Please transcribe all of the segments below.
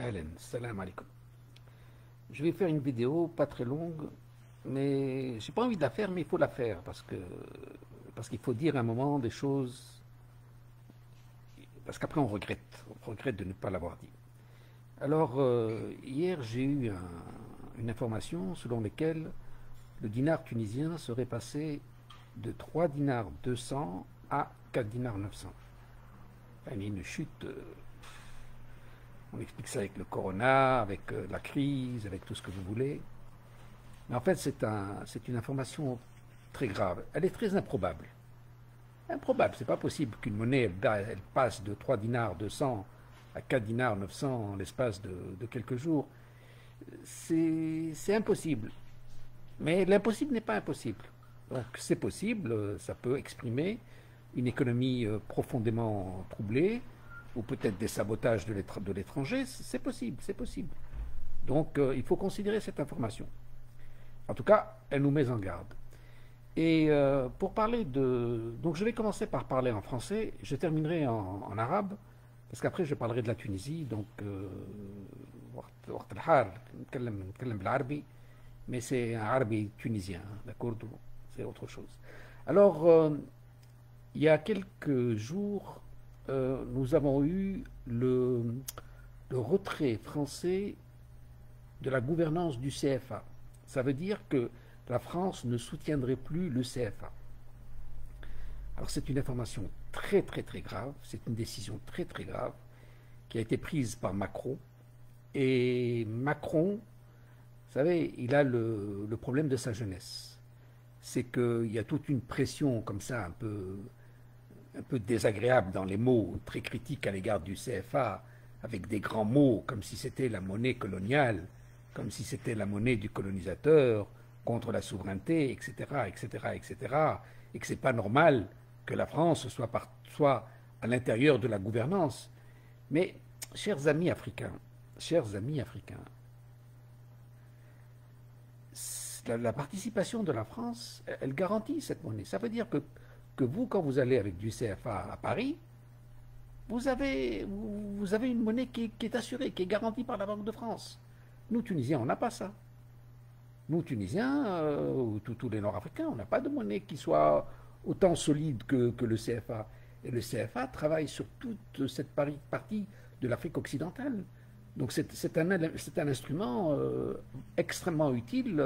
Ahlan, salam alaikum. Je vais faire une vidéo pas très longue, mais j'ai pas envie de la faire, mais il faut la faire parce qu'il faut dire à un moment des choses, parce qu'après on regrette de ne pas l'avoir dit. Alors hier j'ai eu une information selon laquelle le dinar tunisien serait passé de 3 dinars 200 à 4 dinars 900. Il y a une chute. On explique ça avec le corona, avec la crise, avec tout ce que vous voulez. Mais en fait, c'est une information très grave. Elle est très improbable. Improbable, c'est pas possible qu'une monnaie elle passe de 3 dinars 200 à 4 dinars 900 en l'espace de quelques jours. C'est impossible. Mais l'impossible n'est pas impossible. Donc c'est possible, ça peut exprimer une économie profondément troublée, ou peut-être des sabotages de l'étranger, c'est possible, c'est possible. Donc il faut considérer cette information. En tout cas, elle nous met en garde. Et pour parler de... Donc je vais commencer par parler en français, je terminerai en arabe, parce qu'après je parlerai de la Tunisie, donc mais c'est un arabe tunisien, d'accord, c'est autre chose. Alors, il y a quelques jours, nous avons eu le retrait français de la gouvernance du CFA. Ça veut dire que la France ne soutiendrait plus le CFA. Alors c'est une information très très très grave, c'est une décision très très grave qui a été prise par Macron. Et Macron, vous savez, il a le problème de sa jeunesse. C'est qu'il y a toute une pression comme ça, un peu désagréable dans les mots, très critiques à l'égard du CFA, avec des grands mots, comme si c'était la monnaie coloniale, comme si c'était la monnaie du colonisateur, contre la souveraineté, etc., etc., etc., et que c'est pas normal que la France soit à l'intérieur de la gouvernance. Mais, chers amis africains, la participation de la France, elle garantit cette monnaie. Ça veut dire que vous, quand vous allez avec du CFA à Paris, vous avez une monnaie qui est assurée, qui est garantie par la Banque de France. Nous, Tunisiens, on n'a pas ça. Nous, Tunisiens, ou tous les Nord-Africains, on n'a pas de monnaie qui soit autant solide que le CFA. Et le CFA travaille sur toute cette partie de l'Afrique occidentale. Donc c'est un instrument extrêmement utile.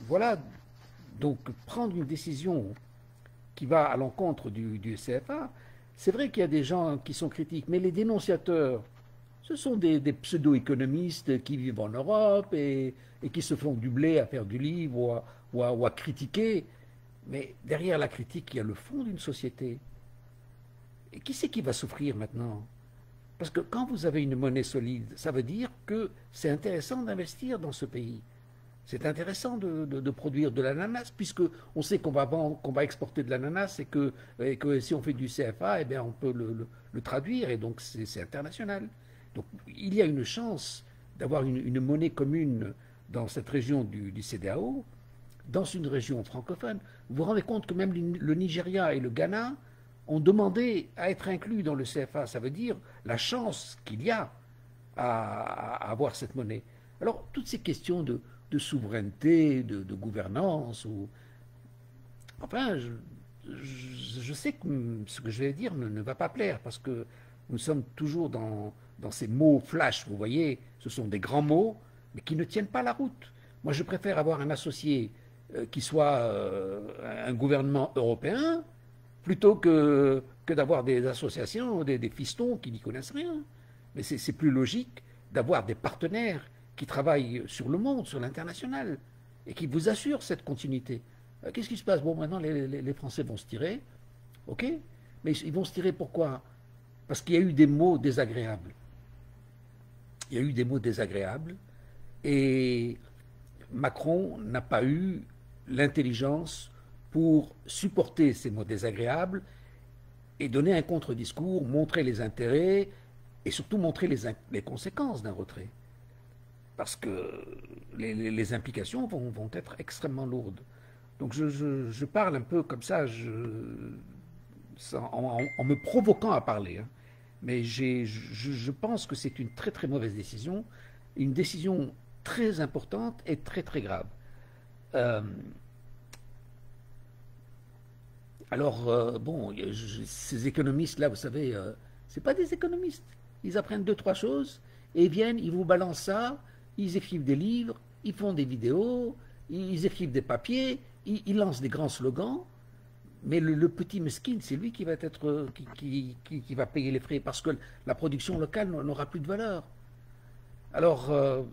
Voilà, donc prendre une décision qui va à l'encontre du CFA, c'est vrai qu'il y a des gens qui sont critiques, mais les dénonciateurs, ce sont des pseudo-économistes qui vivent en Europe et qui se font du blé à faire du livre ou à critiquer. Mais derrière la critique, il y a le fond d'une société. Et qui c'est qui va souffrir maintenant? Parce que quand vous avez une monnaie solide, ça veut dire que c'est intéressant d'investir dans ce pays. C'est intéressant de produire de l'ananas, puisque on sait qu'on va exporter de l'ananas et que si on fait du CFA, eh bien on peut le traduire, et donc c'est international. Donc il y a une chance d'avoir une monnaie commune dans cette région du CEDEAO, dans une région francophone. Vous vous rendez compte que même le Nigeria et le Ghana ont demandé à être inclus dans le CFA. Ça veut dire la chance qu'il y a à avoir cette monnaie. Alors toutes ces questions de souveraineté, de gouvernance, enfin, je sais que ce que je vais dire ne va pas plaire, parce que nous sommes toujours dans ces mots flash, vous voyez, ce sont des grands mots, mais qui ne tiennent pas la route. Moi, je préfère avoir un associé qui soit un gouvernement européen, plutôt que d'avoir des associations, des fistons qui n'y connaissent rien. Mais c'est plus logique d'avoir des partenaires qui travaillent sur le monde, sur l'international, et qui vous assurent cette continuité. Qu'est-ce qui se passe? Bon, maintenant, les Français vont se tirer, ok? Mais ils vont se tirer pourquoi? Parce qu'il y a eu des mots désagréables. Il y a eu des mots désagréables, et Macron n'a pas eu l'intelligence pour supporter ces mots désagréables et donner un contre-discours, montrer les intérêts et surtout montrer les conséquences d'un retrait. Parce que les implications vont être extrêmement lourdes. Donc je parle un peu comme ça, en me provoquant à parler, hein. Mais je pense que c'est une très très mauvaise décision, une décision très importante et très très grave. Euh, bon, ces économistes-là, vous savez, c'est pas des économistes. Ils apprennent deux, trois choses et ils viennent, ils vous balancent ça, ils écrivent des livres, ils font des vidéos, ils écrivent des papiers, ils lancent des grands slogans, mais le petit mesquin, c'est lui qui va être, qui va payer les frais parce que la production locale n'aura plus de valeur. Alors, euh,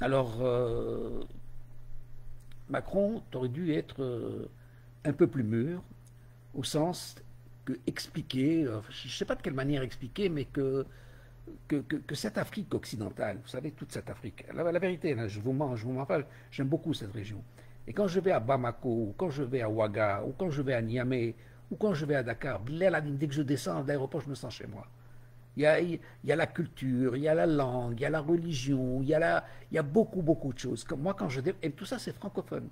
alors, Macron aurait dû être un peu plus mûr, au sens que expliquer, je ne sais pas de quelle manière expliquer, mais que cette Afrique occidentale, vous savez, toute cette Afrique, la vérité, là, je vous mens pas, j'aime beaucoup cette région. Et quand je vais à Bamako, ou quand je vais à Ouaga, ou quand je vais à Niamey, ou quand je vais à Dakar, dès que je descends de l'aéroport, je me sens chez moi. Il y a la culture, il y a la langue, il y a la religion, il y a beaucoup, beaucoup de choses. Comme moi, et tout ça, c'est francophone.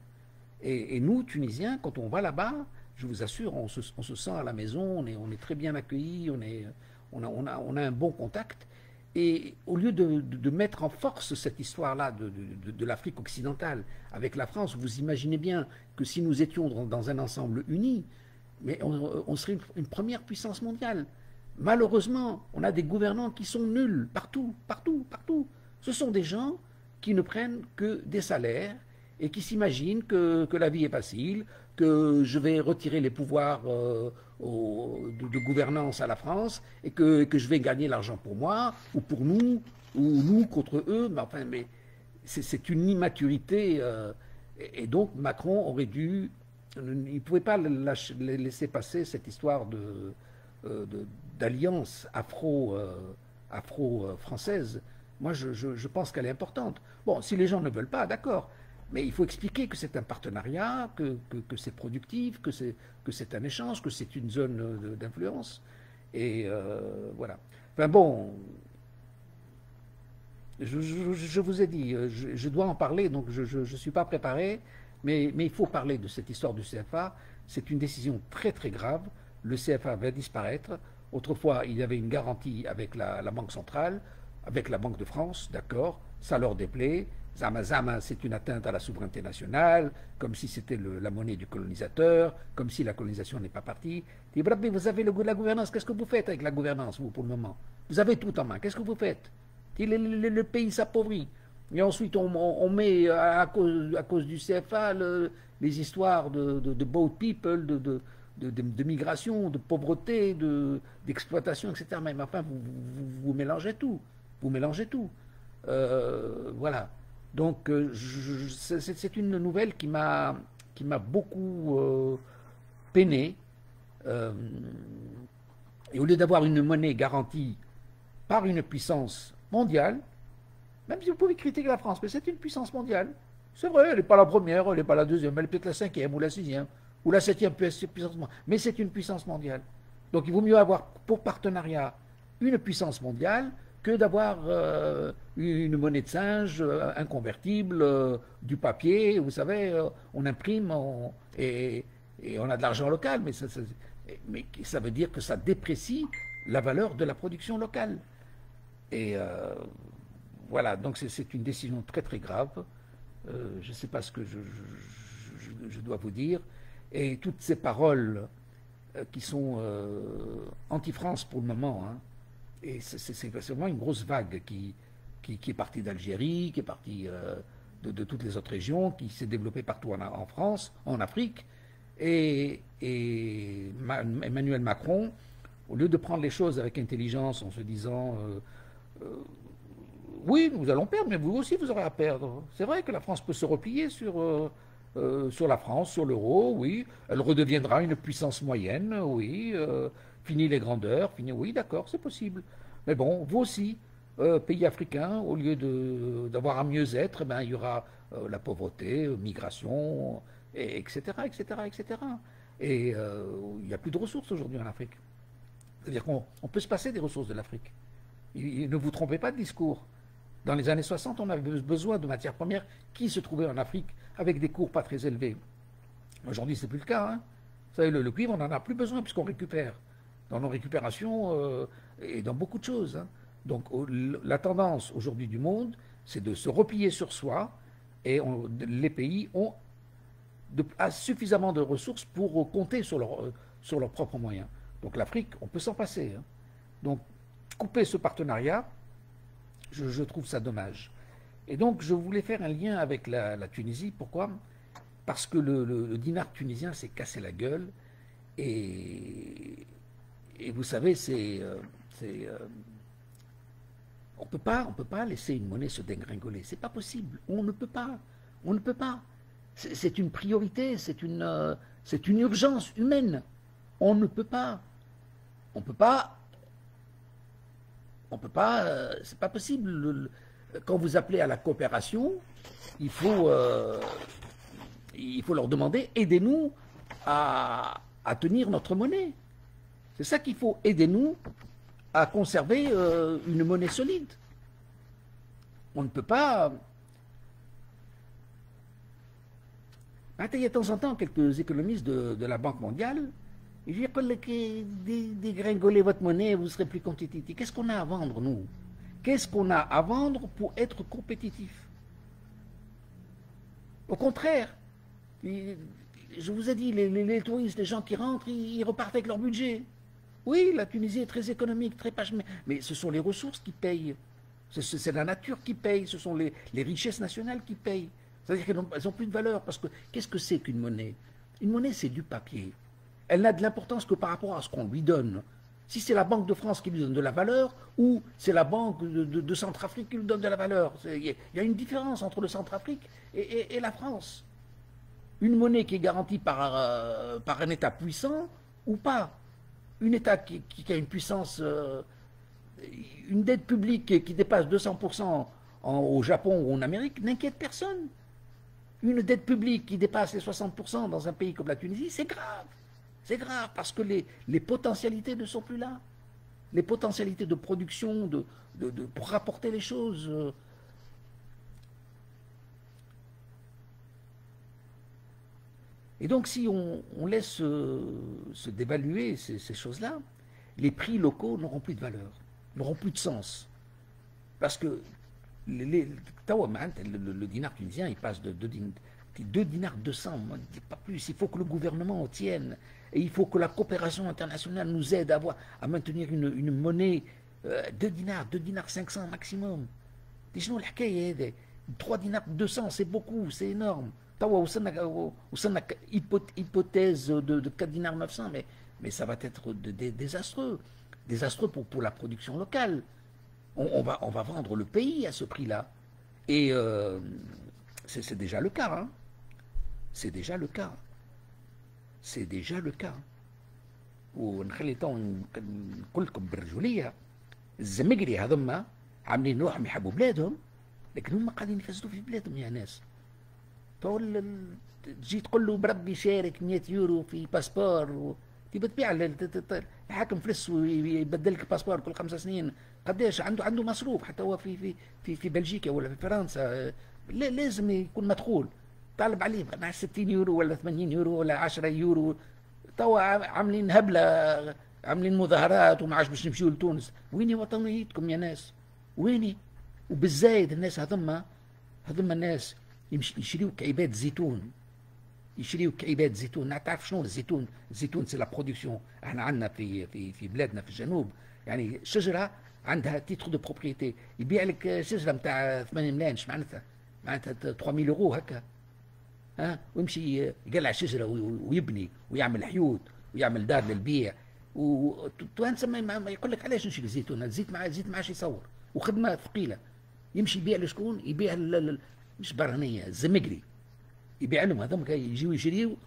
Et nous, Tunisiens, quand on va là-bas, je vous assure, on se sent à la maison, on est très bien accueillis, on a un bon contact. Et au lieu de mettre en force cette histoire-là de l'Afrique occidentale avec la France, vous imaginez bien que si nous étions dans un ensemble uni, mais on serait une première puissance mondiale. Malheureusement, on a des gouvernants qui sont nuls partout, partout, partout. Ce sont des gens qui ne prennent que des salaires et qui s'imaginent que la vie est facile, que je vais retirer les pouvoirs de gouvernance à la France et que je vais gagner l'argent pour moi ou pour nous, ou nous contre eux. Mais enfin, mais c'est une immaturité. Et donc Macron aurait dû. Il ne pouvait pas laisser passer cette histoire d'alliance afro-française. Moi, je pense qu'elle est importante. Bon, si les gens ne veulent pas, d'accord. Mais il faut expliquer que c'est un partenariat, que c'est productif, que c'est un échange, que c'est une zone d'influence. Et voilà. Enfin bon, je vous ai dit, je dois en parler, donc je ne suis pas préparé, mais il faut parler de cette histoire du CFA. C'est une décision très très grave. Le CFA va disparaître. Autrefois, il y avait une garantie avec la Banque centrale, avec la Banque de France, d'accord, ça leur déplaît. Zama Zama, c'est une atteinte à la souveraineté nationale, comme si c'était la monnaie du colonisateur, comme si la colonisation n'est pas partie. Et Brabbi, vous avez la gouvernance, qu'est-ce que vous faites avec la gouvernance, vous, pour le moment? Vous avez tout en main, qu'est-ce que vous faites? Le pays s'appauvrit. Et ensuite, on met, à cause du CFA, les histoires de boat people, de migration, de pauvreté, d'exploitation, etc. Mais enfin, vous mélangez tout. Vous mélangez tout. Voilà. Donc, c'est une nouvelle qui m'a beaucoup peiné. Euh, et au lieu d'avoir une monnaie garantie par une puissance mondiale, même si vous pouvez critiquer la France, mais c'est une puissance mondiale. C'est vrai, elle n'est pas la première, elle n'est pas la deuxième, elle est peut-être la cinquième ou la sixième ou la septième puissance mondiale. Mais c'est une puissance mondiale. Donc il vaut mieux avoir pour partenariat une puissance mondiale que d'avoir une monnaie de singe inconvertible, du papier, vous savez, on imprime et on a de l'argent local, mais ça veut dire que ça déprécie la valeur de la production locale. Et voilà, donc c'est une décision très très grave. Je ne sais pas ce que je dois vous dire. Et toutes ces paroles qui sont anti-France pour le moment, hein, et c'est vraiment une grosse vague qui est partie d'Algérie, qui est partie de toutes les autres régions, qui s'est développée partout en France, en Afrique. Et Emmanuel Macron, au lieu de prendre les choses avec intelligence en se disant oui, nous allons perdre, mais vous aussi, vous aurez à perdre. C'est vrai que la France peut se replier sur la France, sur l'euro, oui. Elle redeviendra une puissance moyenne, oui. Fini les grandeurs, fini, oui, d'accord, c'est possible. Mais bon, vous aussi, pays africains, au lieu d'avoir un mieux-être, ben, il y aura la pauvreté, migration, etc., etc., etc. Et il n'y a plus de ressources aujourd'hui en Afrique. C'est-à-dire qu'on peut se passer des ressources de l'Afrique. Ne vous trompez pas de discours. Dans les années 60, on avait besoin de matières premières qui se trouvaient en Afrique avec des cours pas très élevés. Aujourd'hui, ce n'est plus le cas. Hein. Vous savez, le cuivre, on n'en a plus besoin puisqu'on récupère. Dans nos récupérations et dans beaucoup de choses, hein. Donc la tendance aujourd'hui du monde, c'est de se replier sur soi et les pays ont suffisamment de ressources pour compter sur leurs propres moyens. Donc l'Afrique, on peut s'en passer, hein. Donc couper ce partenariat, je trouve ça dommage. Et donc je voulais faire un lien avec la Tunisie. Pourquoi? Parce que le dinar tunisien s'est cassé la gueule et vous savez, on peut pas laisser une monnaie se dégringoler. C'est pas possible. On ne peut pas. On ne peut pas. C'est une priorité, c'est une urgence humaine. On ne peut pas. On peut pas. On peut pas. C'est pas possible. Quand vous appelez à la coopération, il faut leur demander aidez-nous à tenir notre monnaie. C'est ça qu'il faut, aidez-nous à conserver une monnaie solide. On ne peut pas. Il y a de temps en temps quelques économistes de la Banque mondiale, ils disent que dégringoler votre monnaie, vous serez plus compétitif. Qu'est-ce qu'on a à vendre, nous? Qu'est-ce qu'on a à vendre pour être compétitif? Au contraire, je vous ai dit, les touristes, les gens qui rentrent, ils repartent avec leur budget. Oui, la Tunisie est très économique, très passionnée, mais ce sont les ressources qui payent. C'est la nature qui paye, ce sont les richesses nationales qui payent. C'est-à-dire qu'elles n'ont plus de valeur, parce que qu'est-ce que c'est qu'une monnaie? Une monnaie, c'est du papier. Elle n'a de l'importance que par rapport à ce qu'on lui donne. Si c'est la Banque de France qui lui donne de la valeur, ou c'est la Banque de Centrafrique qui lui donne de la valeur. Il y a une différence entre le Centrafrique et la France. Une monnaie qui est garantie par un État puissant ou pas. Un État qui a une puissance, une dette publique qui dépasse 200% au Japon ou en Amérique, n'inquiète personne. Une dette publique qui dépasse les 60% dans un pays comme la Tunisie, c'est grave. C'est grave parce que les potentialités ne sont plus là. Les potentialités de production, pour rapporter les choses. Et donc si on laisse se dévaluer ces choses-là, les prix locaux n'auront plus de valeur, n'auront plus de sens. Parce que le dinar tunisien, il passe de 2 dinars 200, pas plus. Il faut que le gouvernement tienne. Et il faut que la coopération internationale nous aide à maintenir une monnaie 2 dinars 500 maximum. 3 dinars 200, c'est beaucoup, c'est énorme. Hypothèse de 4 dinars 900, mais ça va être désastreux. Désastreux pour la production locale. On va vendre le pays à ce prix-là. Et c'est déjà le cas. Hein. C'est déjà le cas. C'est déjà le cas. ونخلي تو نقول لكم بالرجوليه الزمجري هذوما عاملين روحهم يحبوا بلادهم لكن هم قاعدين يفسدوا في بلادهم يا ناس. تو تجي تقول له بربي شارك 100 يورو في باسبور تبى تبيع الحاكم فلس ويبدل لك باسبور كل 5 سنين. قداش عنده مصروف حتى هو في بلجيكا ولا في فرنسا لازم يكون مدخول. طالب عليه مع 60 يورو ولا 80 يورو ولا 10 يورو. توا عاملين هبله، عاملين مظاهرات وما عادش باش نمشيو لتونس. ويني وطنيتكم يا ناس؟ ويني؟ وبالزايد الناس هذما الناس يشريو كعباد زيتون، يشريو كعباد زيتون. تعرف شنو الزيتون؟ الزيتون سي لا برودكسيون. احنا عندنا في بلادنا في الجنوب يعني شجره عندها تيتر دو بروبريتي، يبيع لك شجره نتاع 8 ملايين. اش معناتها؟ معناتها 3000 يورو هكا. ويمشي يقلع شجره ويبني ويعمل حيوط ويعمل دار للبيع. وتوانسه ما يقول لك علاش نشري زيتون؟ الزيت ما عادش يصور وخدمه ثقيله. يمشي يبيع لشكون؟ يبيع مش برهنيه، الزمجري. يبيع لهم هذوما يجيو يشريو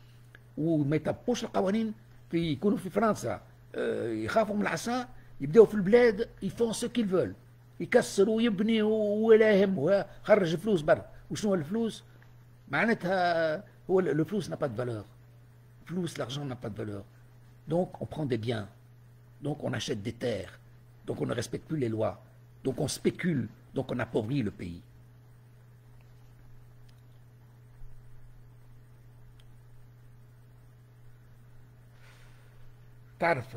وما يطبقوش القوانين. يكونوا في فرنسا يخافوا من العصا، يبداو في البلاد يفون سو كيل فول، يكسروا ويبني ولا يهمه، خرج فلوس برا. وشنو الفلوس؟ معناتها هو الفلوس n'a pas de valeur. Flous, l'argent n'a pas de valeur. Donc on prend des biens, donc on achète des terres, donc on ne respecte plus les lois, donc on spécule, donc on appauvrit le pays. تعرف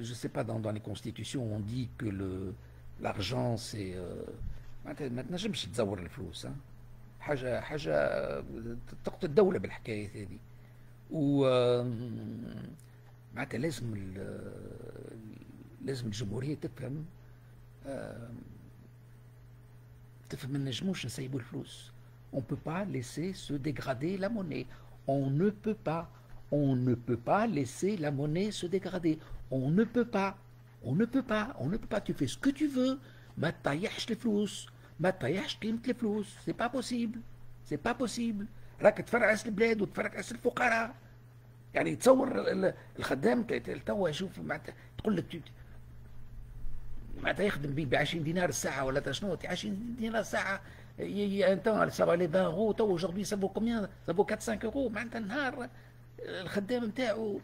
je sais pas dans les constitutions on dit que l'argent c'est ما تنجمش تزور الفلوس حاجه تقتل الدوله بالحكايات هذه و معناتها لازم الجمهوريه تفهم ما نجموش نسيبوا الفلوس. On ne peut pas laisser se dégrader la monnaie. On ne peut pas. On ne peut pas laisser la monnaie se dégrader. On ne peut pas. On ne peut pas. On ne peut pas. Tu fais ce que tu veux. ما تطيحش الفلوس. ما تطيحش قيمة الفلوس. C'est pas possible. C'est pas possible. راك تفرعس البلاد وتفرعس الفقراء. يعني تصور الخدام توا شوف معناتها تقول لك معناتها يخدم ب 20 دينار الساعة ولا شنو 20 دينار الساعة انت سافا لي 20 اورو تو اجوردي سافو كوميان سافو 4 5 اورو معناتها النهار الخدام نتاعو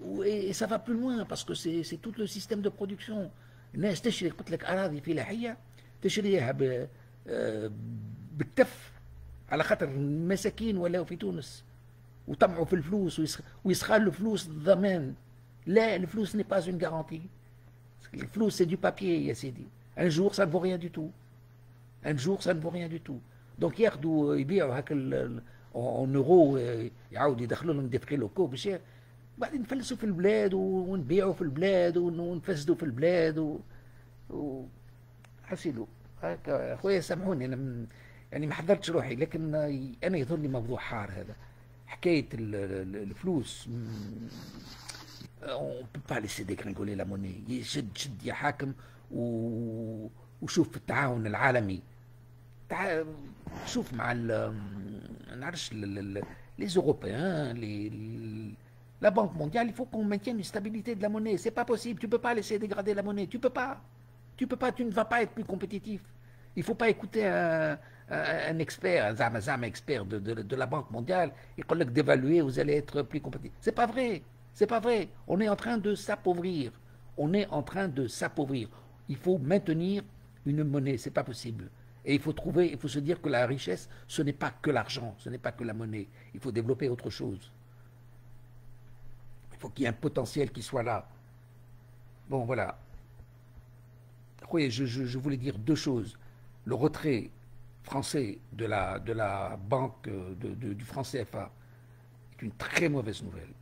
و سافا بلو لوان باسكو سي توت لو سيستيم دو برودكسيون. الناس تشري قلت لك اراضي فلاحية تشريها بالتف على خاطر المساكين ولاو في تونس وطمعوا في الفلوس ويسخلوا فلوس الضمان. لا الفلوس ني با اون غارانتي. الفلوس سي دو بابيي يا سيدي. ان جور سا نفو ريان دو تو. ان جور سا نفو ريان دو تو. دونك ياخذوا يبيعوا هاك اون اورو يعاودوا يدخلوا لهم دي فري لوكو باش بعدين نفلسوا في البلاد ونبيعوا في البلاد ونفسدوا في البلاد حسيلو هكا. خويا سامحوني انا يعني ما حضرتش روحي لكن انا يظهر لي موضوع حار هذا حكايه الفلوس. on peut pas laisser dégringoler la monnaie. شد يا حاكم وشوف التعاون العالمي. شوف مع نعرفش les Européens, la Banque mondiale, il faut qu'on maintienne une stabilité de la monnaie. C'est pas possible. Tu peux pas laisser dégrader la monnaie. Tu peux pas. Tu peux pas. Tu ne vas pas être plus compétitif. Il faut pas écouter un expert, un expert de la Banque mondiale. Il dit que d'évaluer, vous allez être plus compétitif. C'est pas vrai. C'est pas vrai. On est en train de s'appauvrir. On est en train de s'appauvrir. Il faut maintenir une monnaie. C'est pas possible. Et il faut se dire que la richesse, ce n'est pas que l'argent, ce n'est pas que la monnaie. Il faut développer autre chose. Il faut qu'il y ait un potentiel qui soit là. Bon, voilà. Oui, je voulais dire deux choses. Le retrait français de la banque du franc CFA est une très mauvaise nouvelle.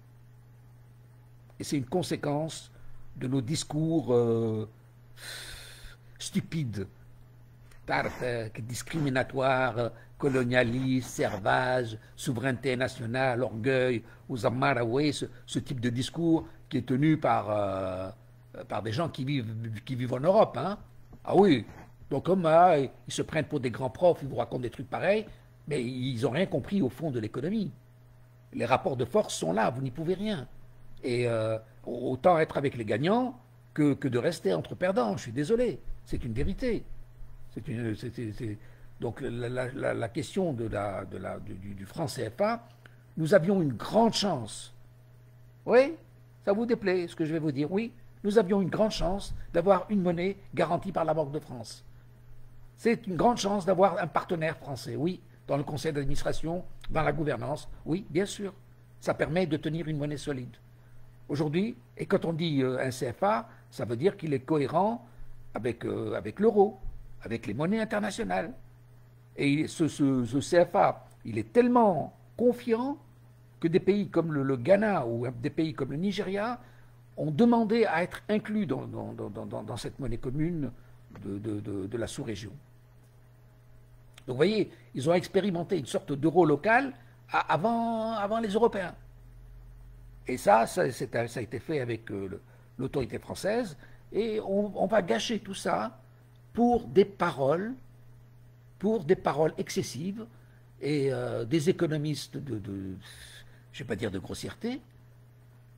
Et c'est une conséquence de nos discours stupides, discriminatoires, colonialistes, servages, souveraineté nationale, orgueil, aux Amaraoué, ce type de discours qui est tenu par des gens qui vivent en Europe. Hein. Ah oui, donc comme ils se prennent pour des grands profs, ils vous racontent des trucs pareils, mais ils n'ont rien compris au fond de l'économie. Les rapports de force sont là, vous n'y pouvez rien. Et autant être avec les gagnants que de rester entre perdants. Je suis désolé, c'est une vérité. Donc la question du franc CFA, nous avions une grande chance. Oui, ça vous déplaît ce que je vais vous dire. Oui, nous avions une grande chance d'avoir une monnaie garantie par la Banque de France. C'est une grande chance d'avoir un partenaire français. Oui, dans le conseil d'administration, dans la gouvernance. Oui, bien sûr. Ça permet de tenir une monnaie solide. Aujourd'hui, et quand on dit un CFA, ça veut dire qu'il est cohérent avec l'euro, avec les monnaies internationales. Et ce CFA, il est tellement confiant que des pays comme le Ghana ou des pays comme le Nigeria ont demandé à être inclus dans cette monnaie commune de la sous-région. Donc vous voyez, ils ont expérimenté une sorte d'euro local avant les Européens. Et ça a été fait avec l'autorité française, et on va gâcher tout ça pour des paroles excessives et des économistes je ne vais pas dire de grossièreté,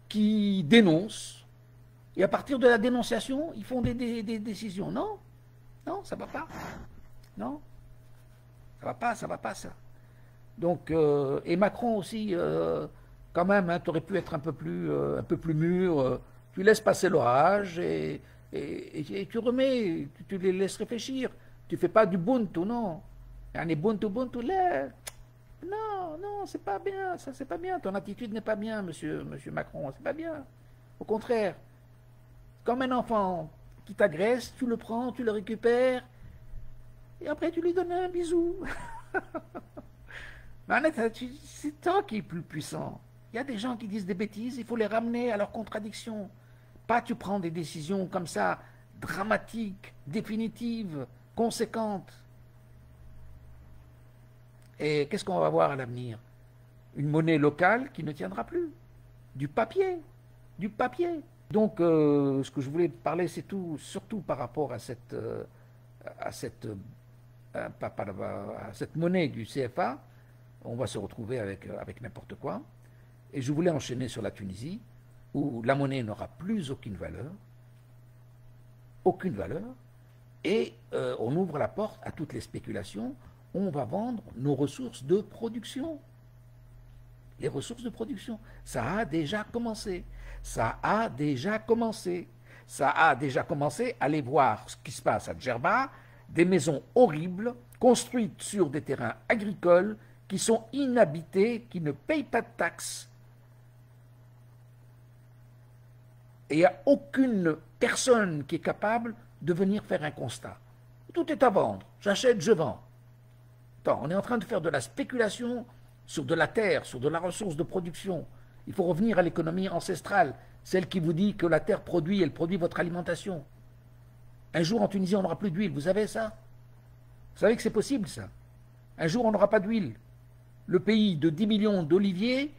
qui dénoncent, et à partir de la dénonciation, ils font des décisions. Non, non, ça ne va pas. Non, ça ne va pas ça. Donc, et Macron aussi, quand même, hein, tu aurais pu être un peu plus mûr, tu laisses passer l'orage et tu remets, tu les laisses réfléchir. Tu ne fais pas du buntu, non. Yani buntu, là, Non, non, c'est pas bien, ça c'est pas bien. Ton attitude n'est pas bien, monsieur Macron, c'est pas bien. Au contraire, comme un enfant qui t'agresse, tu le prends, tu le récupères, et après tu lui donnes un bisou. Mais honnêtement, c'est toi qui es plus puissant. Il y a des gens qui disent des bêtises, il faut les ramener à leurs contradictions. Pas tu prends des décisions comme ça, dramatiques, définitives, conséquentes. Et qu'est-ce qu'on va voir à l'avenir? Une monnaie locale qui ne tiendra plus. Du papier. Du papier. Donc, ce que je voulais parler, c'est tout, surtout par rapport à cette, à cette monnaie du CFA. On va se retrouver avec n'importe quoi. Et je voulais enchaîner sur la Tunisie, où la monnaie n'aura plus aucune valeur, et on ouvre la porte à toutes les spéculations. On va vendre nos ressources de production. Les ressources de production. Ça a déjà commencé. Ça a déjà commencé. Ça a déjà commencé. Allez voir ce qui se passe à Djerba, des maisons horribles, construites sur des terrains agricoles, qui sont inhabités, qui ne payent pas de taxes. Et il n'y a aucune personne qui est capable de venir faire un constat. Tout est à vendre. J'achète, je vends. Attends, on est en train de faire de la spéculation sur de la terre, sur de la ressource de production. Il faut revenir à l'économie ancestrale, celle qui vous dit que la terre produit, elle produit votre alimentation. Un jour en Tunisie, on n'aura plus d'huile. Vous savez ça? Vous savez que c'est possible, ça? Un jour, on n'aura pas d'huile. Le pays de 10 millions d'oliviers,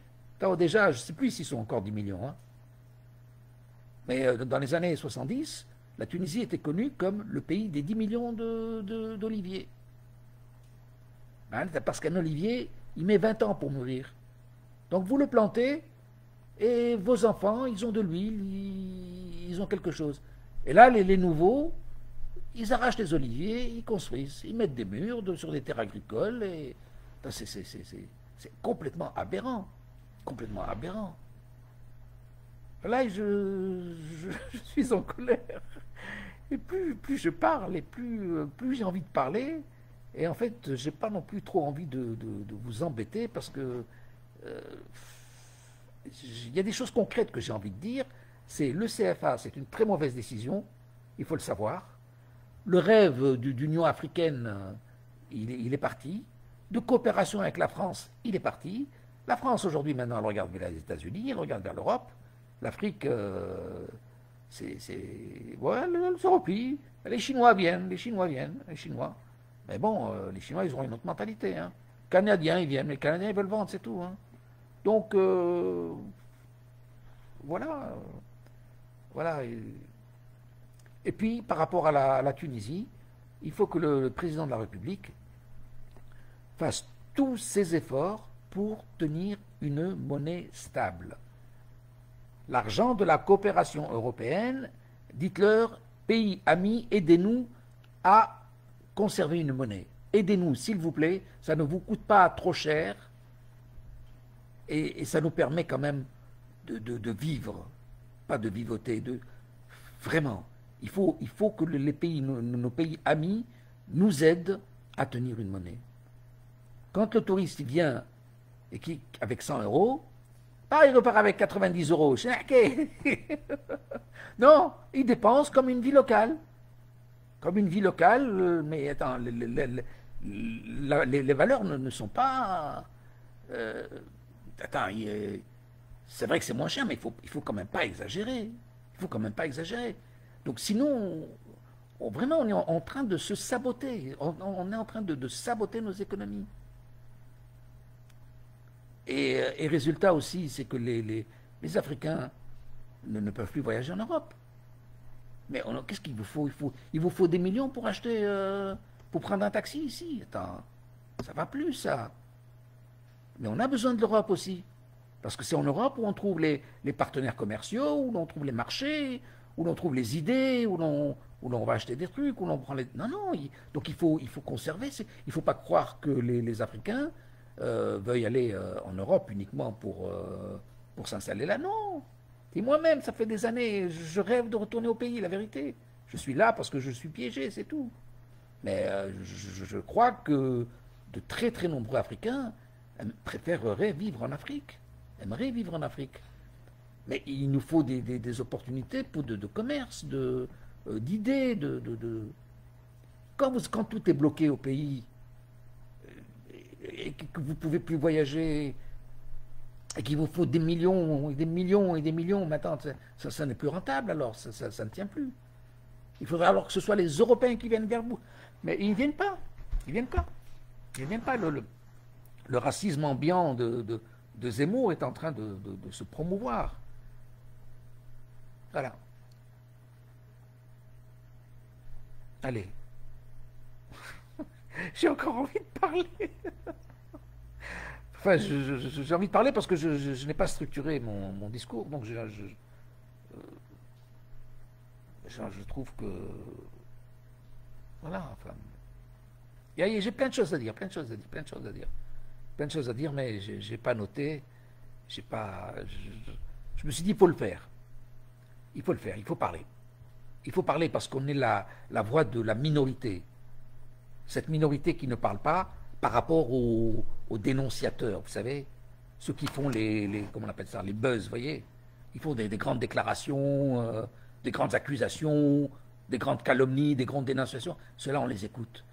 déjà, je ne sais plus s'ils sont encore 10 millions, hein. Mais dans les années 70, la Tunisie était connue comme le pays des 10 millions d'oliviers. Parce qu'un olivier, il met 20 ans pour mûrir. Donc vous le plantez, et vos enfants, ils ont de l'huile, ils ont quelque chose. Et là, les nouveaux, ils arrachent les oliviers, ils construisent, ils mettent des murs sur des terres agricoles, et c'est complètement aberrant. Complètement aberrant. Là, je suis en colère. Et plus je parle, et plus j'ai envie de parler. Et en fait, j'ai pas non plus trop envie de vous embêter, parce que il y a des choses concrètes que j'ai envie de dire. C'est le CFA, c'est une très mauvaise décision, il faut le savoir. Le rêve d'Union africaine, il est parti. De coopération avec la France, il est parti. La France, aujourd'hui, maintenant, elle regarde vers les États-Unis, elle regarde vers l'Europe. L'Afrique, ouais, elle se replie. Les Chinois viennent, les Chinois. Mais bon, les Chinois, ils auront une autre mentalité, hein. Les Canadiens, ils viennent, les Canadiens, ils veulent vendre, c'est tout, hein. Donc, voilà. Voilà. Et puis, par rapport à la Tunisie, il faut que le président de la République fasse tous ses efforts pour tenir une monnaie stable. L'argent de la coopération européenne, dites-leur, pays amis, aidez-nous à conserver une monnaie. Aidez-nous, s'il vous plaît, ça ne vous coûte pas trop cher et ça nous permet quand même de vivre, pas de vivoter, vraiment. Il faut que les pays, nos pays amis nous aident à tenir une monnaie. Quand le touriste vient et avec 100 euros, il repart avec 90 euros. Non, il dépense comme une vie locale. Comme une vie locale, mais attends, les valeurs ne sont pas... attends, c'est vrai que c'est moins cher, mais il faut quand même pas exagérer. Il faut quand même pas exagérer. Donc sinon, vraiment, on est en train de se saboter. On est en train de saboter nos économies. Et résultat aussi, c'est que les Africains ne peuvent plus voyager en Europe. Mais qu'est-ce qu'il vous faut? Il vous faut des millions pour acheter, pour prendre un taxi ici. Attends, ça va plus, ça. Mais on a besoin de l'Europe aussi. Parce que c'est en Europe où on trouve les partenaires commerciaux, où l'on trouve les marchés, où l'on trouve les idées, où l'on va acheter des trucs, où l'on prend les... Non, non, donc il faut conserver. Il ne faut pas croire que les Africains veuillent aller en Europe uniquement pour s'installer là. Non. Et moi-même, ça fait des années, je rêve de retourner au pays, la vérité. Je suis là parce que je suis piégé, c'est tout. Mais je crois que de très très nombreux Africains préféreraient vivre en Afrique, aimeraient vivre en Afrique. Mais il nous faut des opportunités pour de commerce, d'idées, quand tout est bloqué au pays et que vous ne pouvez plus voyager et qu'il vous faut des millions et des millions et des millions, maintenant ça n'est plus rentable alors, ça ne tient plus. Il faudra alors que ce soit les Européens qui viennent vers vous. Mais ils ne viennent pas. Ils ne viennent pas. Ils ne viennent pas. Le racisme ambiant de Zemmour est en train de se promouvoir. Voilà. Allez. J'ai encore envie de parler. Enfin, j'ai envie de parler parce que je n'ai pas structuré mon discours. Donc, je trouve que... Voilà, enfin... J'ai plein de choses à dire, plein de choses à dire, plein de choses à dire. Plein de choses à dire, mais j'ai pas noté. J'ai pas... Je me suis dit, il faut le faire. Il faut le faire, il faut parler. Il faut parler parce qu'on est la voix de la minorité. Cette minorité qui ne parle pas par rapport aux dénonciateurs, vous savez, ceux qui font comment on appelle ça, les buzz, vous voyez. Ils font des grandes déclarations, des grandes accusations, des grandes calomnies, des grandes dénonciations. Ceux-là, on les écoute.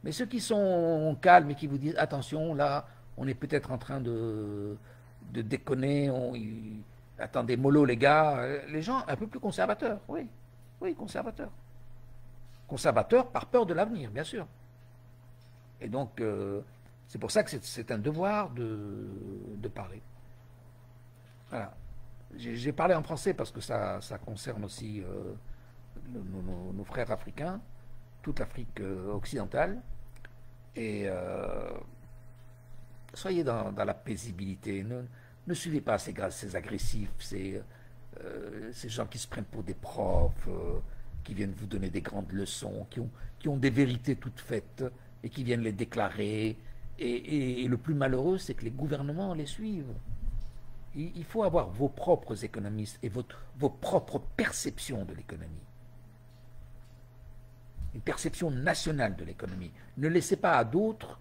Mais ceux qui sont calmes et qui vous disent, attention, là, on est peut-être en train de déconner, attendez, mollo les gars, les gens un peu plus conservateurs, oui, conservateurs. Conservateurs par peur de l'avenir, bien sûr. Et donc, c'est pour ça que c'est un devoir de parler. Voilà. J'ai parlé en français parce que ça concerne aussi nos frères africains, toute l'Afrique occidentale. Et soyez dans la paisibilité. Ne suivez pas ces agressifs, ces gens qui se prennent pour des profs, qui viennent vous donner des grandes leçons, qui ont des vérités toutes faites et qui viennent les déclarer. Et le plus malheureux, c'est que les gouvernements les suivent. Il faut avoir vos propres économistes et vos propres perceptions de l'économie. Une perception nationale de l'économie. Ne laissez pas à d'autres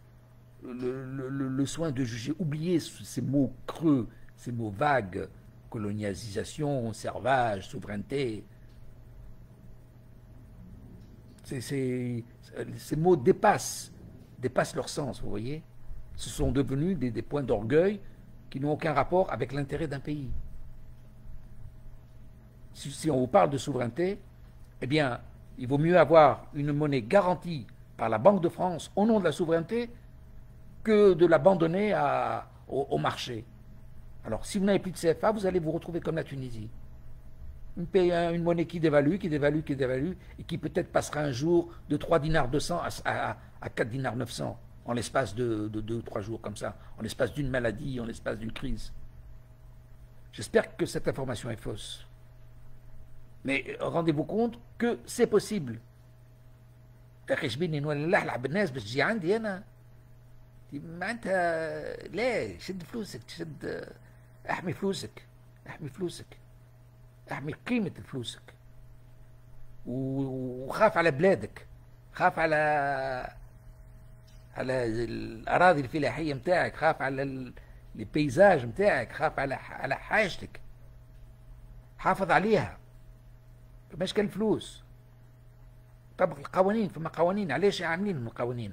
le soin de juger. Oubliez ces mots creux, ces mots vagues, colonialisation, servage, souveraineté. Ces mots dépassent leur sens, vous voyez. Ce sont devenus des points d'orgueil qui n'ont aucun rapport avec l'intérêt d'un pays. Si on vous parle de souveraineté, eh bien, il vaut mieux avoir une monnaie garantie par la Banque de France au nom de la souveraineté que de l'abandonner au marché. Alors, si vous n'avez plus de CFA, vous allez vous retrouver comme la Tunisie. Une monnaie qui dévalue, et qui peut-être passera un jour de 3 dinars 200 à 4 dinars 900, en l'espace de 2 ou 3 jours comme ça, en l'espace d'une maladie, en l'espace d'une crise. J'espère que cette information est fausse. Mais rendez-vous compte que c'est possible. احمي قيمة فلوسك وخاف على بلادك، خاف على الأراضي الفلاحية متاعك، خاف على البيزاج متاعك، خاف على حاجتك، حافظ عليها. مش كان فلوس. طبق القوانين، فما قوانين، علاش عاملين من القوانين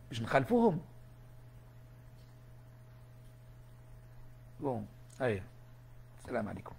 باش نخالفوهم؟ بون، ايوه، السلام عليكم.